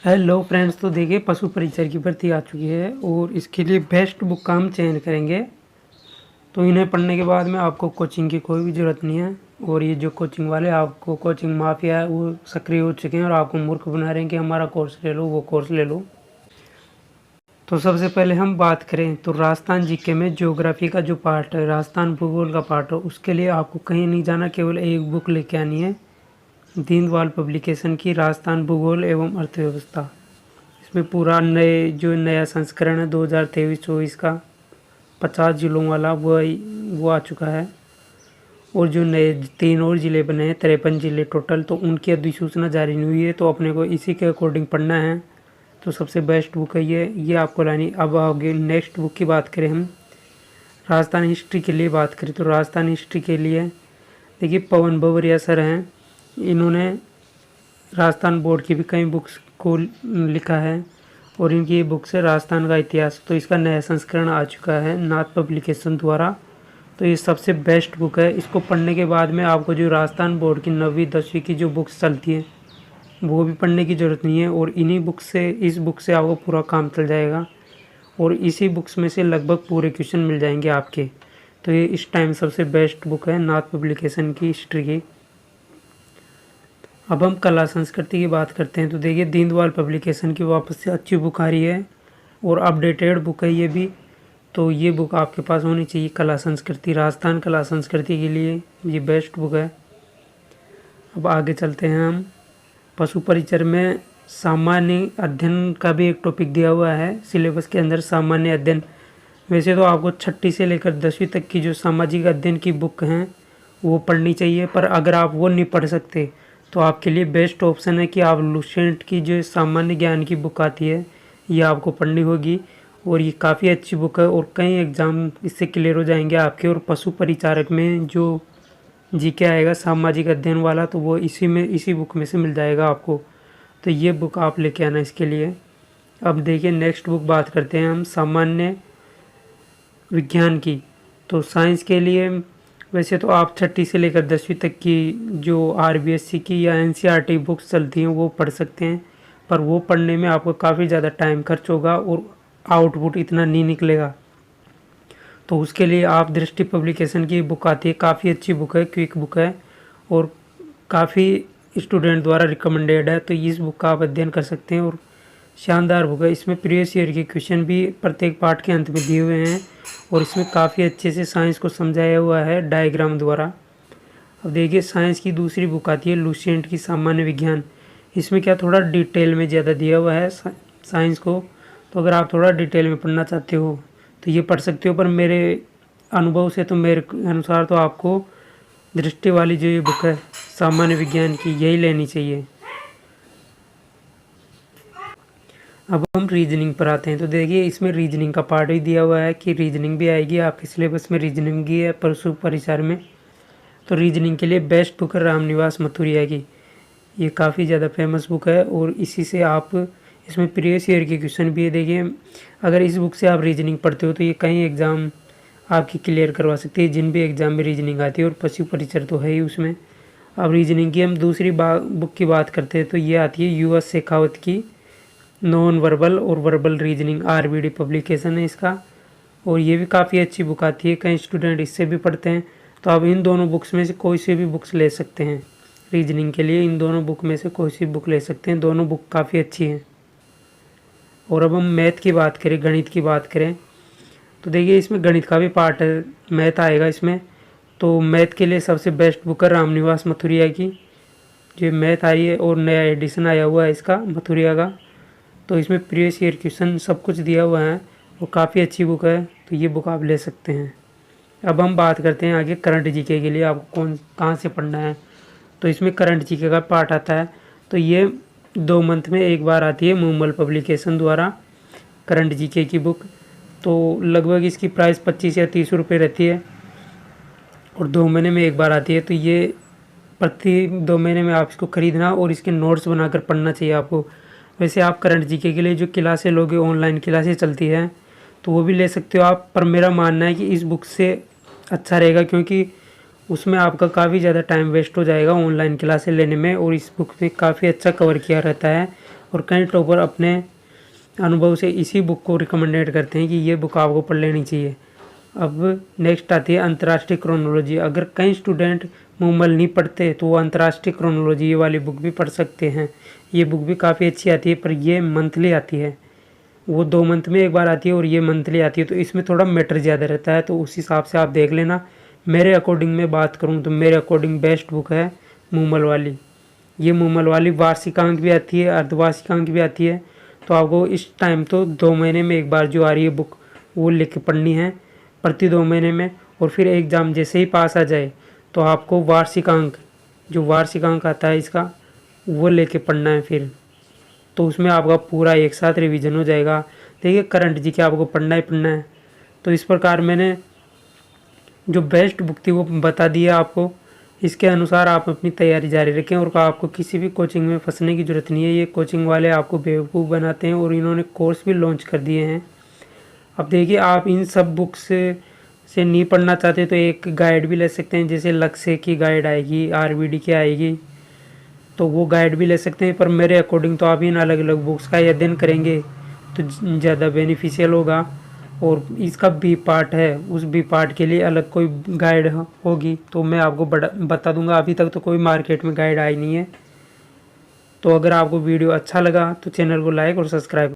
Hello friends, तो देखिए पशु परिचर की भर्ती आ चुकी है और इसके लिए बेस्ट बुक का हम चयन करेंगे। तो इन्हें पढ़ने के बाद में आपको कोचिंग की कोई भी ज़रूरत नहीं है। और ये जो कोचिंग वाले आपको कोचिंग माफिया है वो सक्रिय हो चुके हैं और आपको मूर्ख बना रहे हैं कि हमारा कोर्स ले लो, वो कोर्स ले लो। तो सबसे पहले हम बात करें तो राजस्थान जीके में ज्योग्राफी का जो पार्ट है, राजस्थान भूगोल का पार्ट है, उसके लिए आपको कहीं नहीं जाना, केवल एक बुक लेके आनी है, दीनदयाल पब्लिकेशन की राजस्थान भूगोल एवं अर्थव्यवस्था। इसमें पूरा नया संस्करण है 2023-24 का 50 जिलों वाला वो आ चुका है। और जो नए 3 और ज़िले बने हैं, 53 ज़िले टोटल, तो उनकी अधिसूचना जारी नहीं हुई है, तो अपने को इसी के अकॉर्डिंग पढ़ना है। तो सबसे बेस्ट बुक है ये आपको लानी। अब आगे नेक्स्ट बुक की बात करें, हम राजस्थान हिस्ट्री के लिए बात करें तो राजस्थान हिस्ट्री के लिए देखिए पवन बबरिया सर हैं, इन्होंने राजस्थान बोर्ड की भी कई बुक्स को लिखा है और इनकी ये बुक्स है राजस्थान का इतिहास। तो इसका नया संस्करण आ चुका है नाथ पब्लिकेशन द्वारा। तो ये सबसे बेस्ट बुक है। इसको पढ़ने के बाद में आपको जो राजस्थान बोर्ड की 9वीं 10वीं की जो बुक्स चलती हैं वो भी पढ़ने की ज़रूरत नहीं है और इस बुक से आपको पूरा काम चल जाएगा और इसी बुक्स में से लगभग पूरे क्वेश्चन मिल जाएंगे आपके। तो ये इस टाइम सबसे बेस्ट बुक है नाथ पब्लिकेशन की हिस्ट्री की। अब हम कला संस्कृति की बात करते हैं तो देखिए दीनदयाल पब्लिकेशन की वापस से अच्छी बुक आ रही है और अपडेटेड बुक है ये भी। तो ये बुक आपके पास होनी चाहिए, कला संस्कृति, राजस्थान कला संस्कृति के लिए ये बेस्ट बुक है। अब आगे चलते हैं हम पशु परिचर में सामान्य अध्ययन का भी एक टॉपिक दिया हुआ है सिलेबस के अंदर, सामान्य अध्ययन। वैसे तो आपको 6ठी से लेकर 10वीं तक की जो सामाजिक अध्ययन की बुक हैं वो पढ़नी चाहिए, पर अगर आप वो नहीं पढ़ सकते तो आपके लिए बेस्ट ऑप्शन है कि आप लुसेंट की जो सामान्य ज्ञान की बुक आती है ये आपको पढ़नी होगी। और ये काफ़ी अच्छी बुक है और कई एग्ज़ाम इससे क्लियर हो जाएंगे आपके। और पशु परिचारक में जो जीके आएगा सामाजिक अध्ययन वाला तो वो इसी बुक में से मिल जाएगा आपको। तो ये बुक आप लेके आना इसके लिए। अब देखिए नेक्स्ट बुक बात करते हैं हम सामान्य विज्ञान की। तो साइंस के लिए वैसे तो आप 6ठी से लेकर 10वीं तक की जो आरबीएससी की या एनसीईआरटी बुक्स चलती हैं वो पढ़ सकते हैं, पर वो पढ़ने में आपको काफ़ी ज़्यादा टाइम खर्च होगा और आउटपुट इतना नहीं निकलेगा। तो उसके लिए आप दृष्टि पब्लिकेशन की बुक आती है, काफ़ी अच्छी बुक है, क्विक बुक है और काफ़ी स्टूडेंट द्वारा रिकमेंडेड है। तो इस बुक का आप अध्ययन कर सकते हैं और शानदार बुक है। इसमें प्रीवियस ईयर के क्वेश्चन भी प्रत्येक पार्ट के अंत में दिए हुए हैं और इसमें काफ़ी अच्छे से साइंस को समझाया हुआ है डायग्राम द्वारा। अब देखिए साइंस की दूसरी बुक आती है लुसेंट की सामान्य विज्ञान। इसमें क्या थोड़ा डिटेल में ज़्यादा दिया हुआ है साइंस को, तो अगर आप थोड़ा डिटेल में पढ़ना चाहते हो तो ये पढ़ सकते हो, पर मेरे अनुभव से तो मेरे अनुसार तो आपको दृष्टि वाली जो ये बुक है सामान्य विज्ञान की यही लेनी चाहिए। अब हम रीजनिंग पर आते हैं तो देखिए इसमें रीजनिंग का पार्ट भी दिया हुआ है कि रीजनिंग भी आएगी आपके सिलेबस में, रीजनिंग भी है पशु परिचार में। तो रीजनिंग के लिए बेस्ट बुक है रामनिवास मथुरिया की। ये काफ़ी ज़्यादा फेमस बुक है और इसी से आप इसमें प्रीवियस ईयर के क्वेश्चन भी है। देखिए अगर इस बुक से आप रीजनिंग पढ़ते हो तो ये कई एग्ज़ाम आपकी क्लियर करवा सकती है, जिन भी एग्ज़ाम में रीजनिंग आती है और पशु परिचर तो है ही उसमें। अब रीजनिंग की हम दूसरी बुक की बात करते हैं तो ये आती है यूएस शेखावत की नॉन वर्बल और वर्बल रीजनिंग, आरबीडी पब्लिकेशन है इसका और ये भी काफ़ी अच्छी बुक आती है, कई स्टूडेंट इससे भी पढ़ते हैं। तो आप इन दोनों बुक्स में से कोई सी भी बुक्स ले सकते हैं रीजनिंग के लिए, इन दोनों बुक में से कोई सी बुक ले सकते हैं, दोनों बुक काफ़ी अच्छी हैं। और अब हम मैथ की बात करें, गणित की बात करें तो देखिए इसमें गणित का भी पार्ट है, मैथ आएगा इसमें। तो मैथ के लिए सबसे बेस्ट बुक है रामनिवास मथुरिया की, जो मैथ आई है और नया एडिशन आया हुआ है इसका मथुरिया का। तो इसमें प्रीवियस ईयर क्वेश्चन सब कुछ दिया हुआ है, वो काफ़ी अच्छी बुक है, तो ये बुक आप ले सकते हैं। अब हम बात करते हैं आगे करंट जीके के लिए आपको कहाँ से पढ़ना है। तो इसमें करंट जीके का पार्ट आता है, तो ये 2 मंथ में एक बार आती है मूमल पब्लिकेशन द्वारा करंट जीके की बुक। तो लगभग इसकी प्राइस 25 या 30 रुपये रहती है और 2 महीने में एक बार आती है। तो ये प्रति 2 महीने में आप इसको खरीदना और इसके नोट्स बनाकर पढ़ना चाहिए आपको। वैसे आप करंट जीके के लिए जो क्लासें लोगे, ऑनलाइन क्लासें चलती हैं, तो वो भी ले सकते हो आप, पर मेरा मानना है कि इस बुक से अच्छा रहेगा क्योंकि उसमें आपका काफ़ी ज़्यादा टाइम वेस्ट हो जाएगा ऑनलाइन क्लासें लेने में और इस बुक में काफ़ी अच्छा कवर किया रहता है और कई टॉपर अपने अनुभव से इसी बुक को रिकमेंडेड करते हैं कि ये बुक आपको पढ़ लेनी चाहिए। अब नेक्स्ट आती है अंतर्राष्ट्रीय क्रोनोलॉजी। अगर कई स्टूडेंट मूमल नहीं पढ़ते तो वो अंतर्राष्ट्रीय क्रोनोलॉजी ये वाली बुक भी पढ़ सकते हैं। ये बुक भी काफ़ी अच्छी आती है, पर ये मंथली आती है, वो 2 मंथ में एक बार आती है और ये मंथली आती है, तो इसमें थोड़ा मैटर ज़्यादा रहता है, तो उस हिसाब से आप देख लेना। मेरे अकॉर्डिंग में बात करूँ तो मेरे अकॉर्डिंग बेस्ट बुक है मूमल वाली। ये मूमल वाली वार्षिकांक भी आती है, अर्धवार्षिकांक भी आती है, तो आपको इस टाइम तो 2 महीने में एक बार जो आ रही है बुक वो लेके पढ़नी है प्रति 2 महीने में। और फिर एग्ज़ाम जैसे ही पास आ जाए तो आपको वार्षिकांक, जो वार्षिकांक आता है इसका, वो लेके पढ़ना है फिर, तो उसमें आपका पूरा एक साथ रिवीजन हो जाएगा। देखिए करंट जी के आपको पढ़ना ही पढ़ना है। तो इस प्रकार मैंने जो बेस्ट बुक थी वो बता दी है आपको। इसके अनुसार आप अपनी तैयारी जारी रखें और आपको किसी भी कोचिंग में फंसने की ज़रूरत नहीं है। ये कोचिंग वाले आपको बेवकूफ़ बनाते हैं और इन्होंने कोर्स भी लॉन्च कर दिए हैं। अब देखिए आप इन सब बुक्स से नहीं पढ़ना चाहते तो एक गाइड भी ले सकते हैं, जैसे लक्ष्य की गाइड आएगी, आरबीडी की आएगी, तो वो गाइड भी ले सकते हैं। पर मेरे अकॉर्डिंग तो आप इन अलग अलग बुक्स का अध्ययन करेंगे तो ज़्यादा बेनिफिशियल होगा। और इसका बी पार्ट है, उस बी पार्ट के लिए अलग कोई गाइड होगी तो मैं आपको बता दूंगा। अभी तक तो कोई मार्केट में गाइड आई नहीं है। तो अगर आपको वीडियो अच्छा लगा तो चैनल को लाइक और सब्सक्राइब